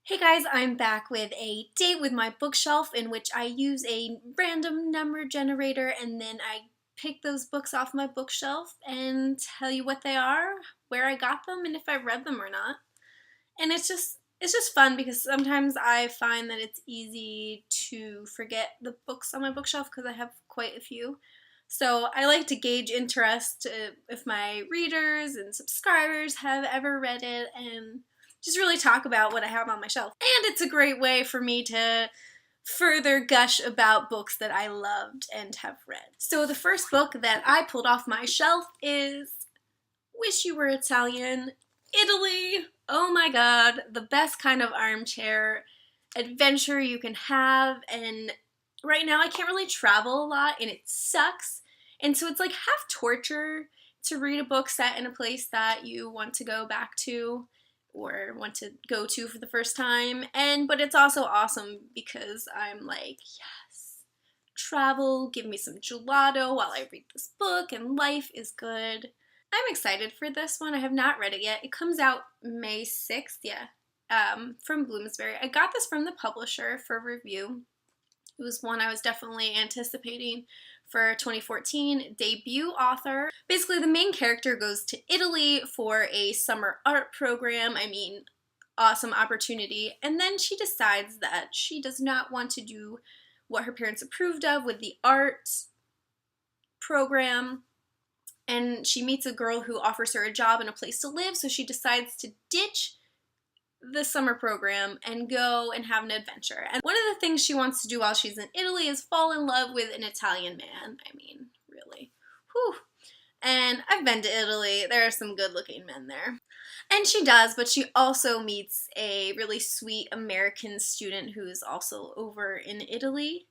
Hey guys, I'm back with a date with my bookshelf in which I use a random number generator and then I pick those books off my bookshelf and tell you what they are, where I got them, and if I read them or not. And it's just fun because sometimes I find that it's easy to forget the books on my bookshelf because I have quite a few. So I like to gauge interest if my readers and subscribers have ever read it and just really talk about what I have on my shelf. And it's a great way for me to further gush about books that I loved and have read. So the first book that I pulled off my shelf is Wish You Were Italian, Italy. Oh my god, the best kind of armchair adventure you can have. And right now I can't really travel a lot and it sucks. And so it's like half torture to read a book set in a place that you want to go back to or want to go to for the first time. But it's also awesome because I'm like, yes, travel, give me some gelato while I read this book and life is good. I'm excited for this one. I have not read it yet. It comes out May 6th, yeah, from Bloomsbury. I got this from the publisher for review. It was one I was definitely anticipating for 2014. Debut author. Basically, the main character goes to Italy for a summer art program. I mean, awesome opportunity. And then she decides that she does not want to do what her parents approved of with the art program. And she meets a girl who offers her a job and a place to live, so she decides to ditch the summer program and go and have an adventure. And one of the things she wants to do while she's in Italy is fall in love with an Italian man. I mean, really. Whew. And I've been to Italy. There are some good-looking men there. And she does, but she also meets a really sweet American student who is also over in Italy.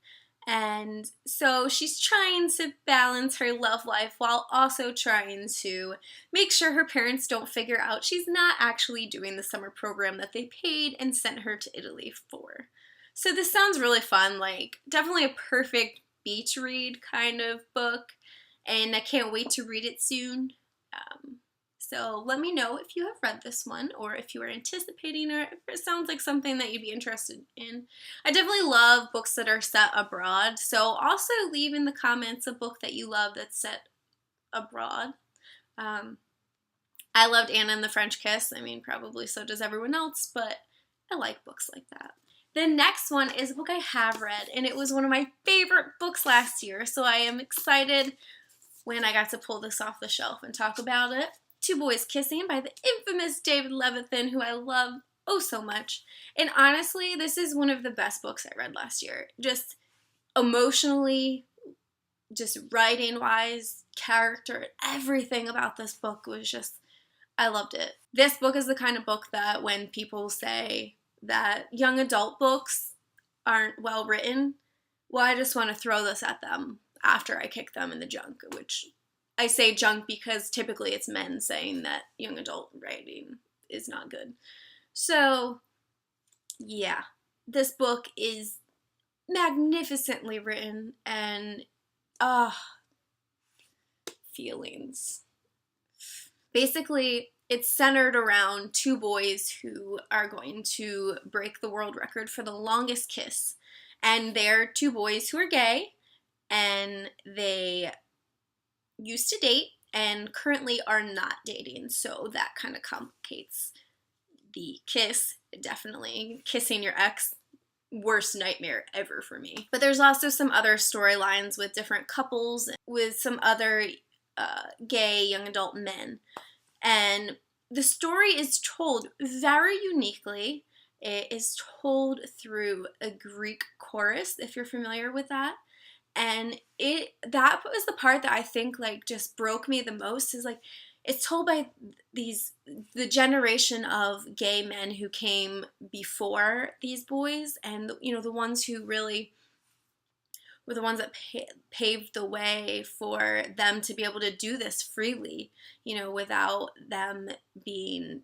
And so she's trying to balance her love life while also trying to make sure her parents don't figure out she's not actually doing the summer program that they paid and sent her to Italy for. So this sounds really fun, like definitely a perfect beach read kind of book, and I can't wait to read it soon. So let me know if you have read this one or if you are anticipating or if it sounds like something that you'd be interested in. I definitely love books that are set abroad, so also leave in the comments a book that you love that's set abroad. I loved Anna and the French Kiss. I mean, probably so does everyone else, but I like books like that. The next one is a book I have read, and it was one of my favorite books last year, so I am excited when I got to pull this off the shelf and talk about it. Two Boys Kissing by the infamous David Levithan, who I love oh so much. And honestly, this is one of the best books I read last year. Just emotionally, just writing-wise, character, everything about this book was just, I loved it. This book is the kind of book that when people say that young adult books aren't well written, well, I just want to throw this at them after I kick them in the junk, which I say junk because typically it's men saying that young adult writing is not good. So, yeah, this book is magnificently written and, feelings. Basically, it's centered around two boys who are going to break the world record for the longest kiss. And they're two boys who are gay, and they used to date and currently are not dating, so that kind of complicates the kiss. Definitely kissing your ex, worst nightmare ever for me. But there's also some other storylines with different couples, with some other gay young adult men, and the story is told very uniquely. It is told through a Greek chorus, if you're familiar with that. And that was the part that I think like just broke me the most, is like it's told by the generation of gay men who came before these boys, and the ones who really were the ones that paved the way for them to be able to do this freely, without them being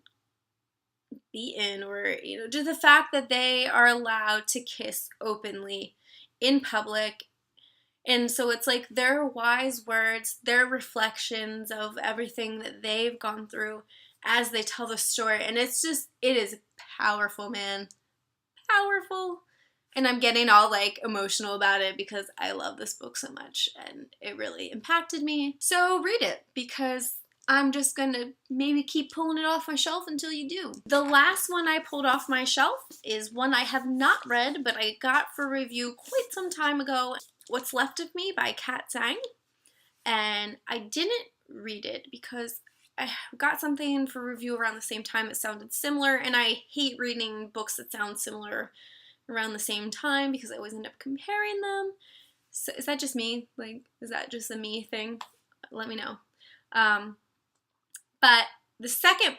beaten, or just the fact that they are allowed to kiss openly in public. And so it's like their wise words, their reflections of everything that they've gone through as they tell the story. And it is powerful, man. powerful. And I'm getting all like emotional about it because I love this book so much and it really impacted me. So read it because I'm just gonna maybe keep pulling it off my shelf until you do. The last one I pulled off my shelf is one I have not read, but I got for review quite some time ago. What's Left of Me by Kat Zhang. And I didn't read it because I got something for review around the same time. It sounded similar, and I hate reading books that sound similar around the same time because I always end up comparing them. So is that just me? Like, is that just a me thing? Let me know. But the second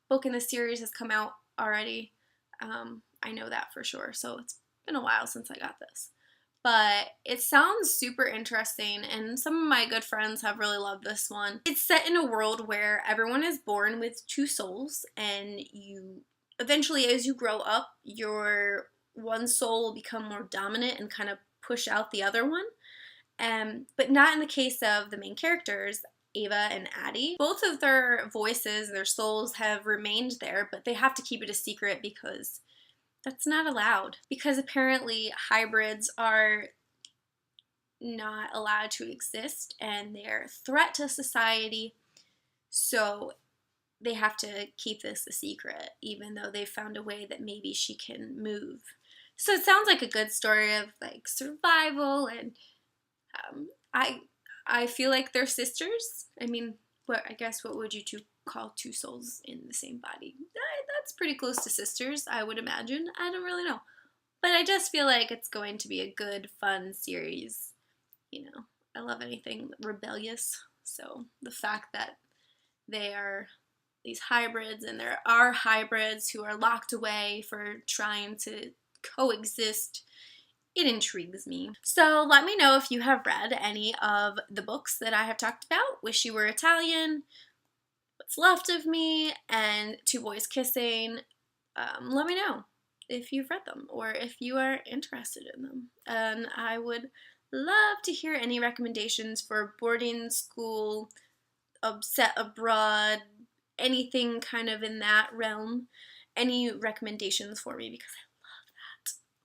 book in the series has come out already. I know that for sure. So it's been a while since I got this. But it sounds super interesting, and some of my good friends have really loved this one. It's set in a world where everyone is born with two souls, and you eventually, as you grow up, your one soul will become more dominant and kind of push out the other one. But not in the case of the main characters, Ava and Addie. Both of their voices, their souls, have remained there, but they have to keep it a secret because that's not allowed. Because apparently hybrids are not allowed to exist and they're a threat to society. So they have to keep this a secret, even though they found a way that maybe she can move. So it sounds like a good story of like survival, and I feel like they're sisters. I mean, what would you two call two souls in the same body? That's pretty close to sisters, I would imagine. I don't really know. But I just feel like it's going to be a good, fun series. You know, I love anything rebellious. So the fact that they are these hybrids, and there are hybrids who are locked away for trying to coexist, it intrigues me. So let me know if you have read any of the books that I have talked about. Wish You Were Italian, What's Left of Me, and Two Boys Kissing. Let me know if you've read them or if you are interested in them. And I would love to hear any recommendations for boarding school, set abroad, anything kind of in that realm. Any recommendations for me because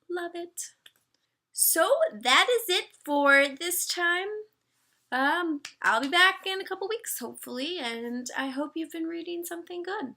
I love that. Love it. So that is it for this time. I'll be back in a couple weeks, hopefully, and I hope you've been reading something good.